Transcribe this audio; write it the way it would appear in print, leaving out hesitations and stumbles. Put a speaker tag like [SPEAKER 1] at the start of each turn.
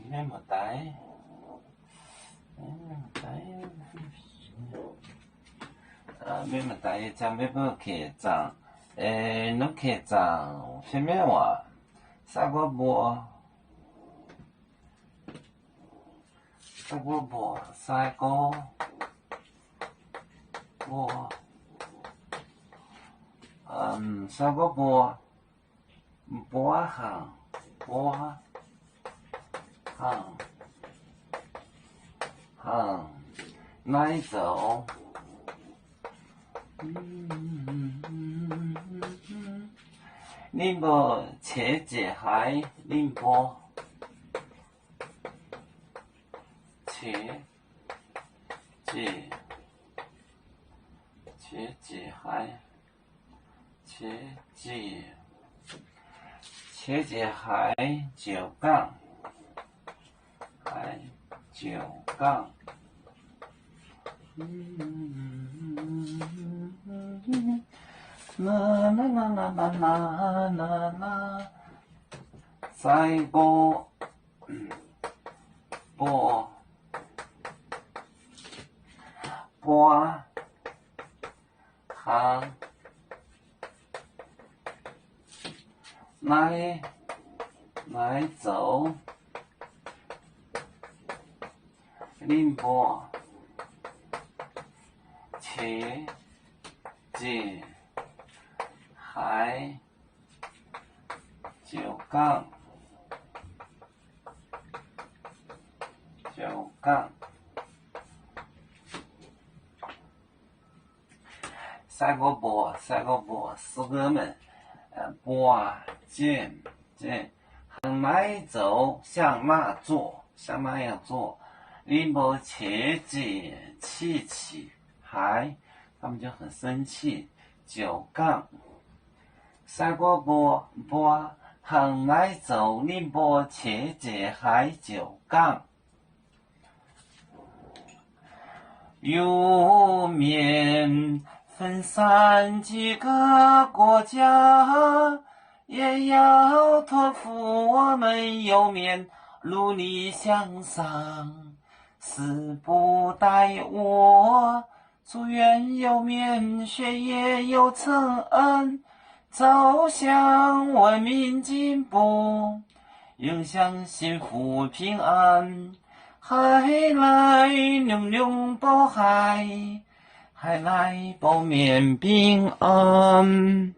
[SPEAKER 1] 咩物体？咩物体？将要不客栈？侬客栈什么话？啥个无？啥个无？啥个无？啥个无？无行，无行，来走。恁无切一海，恁无切一海，切一海九杠，九杠。再个搬行来走，恁无切一海九杠。三个波，四个门，波剑，向哪走？向哪坐？向哪样坐？你无切气，还他们就很生气。九杠，三个波，向哪走？你无切还九杠。有面分散几个国家，也要托付我们有面努力向上。死不待我，祝愿有面学业有成恩，走向文明进步，影响幸福平安。海来龙保海，海来保面平安。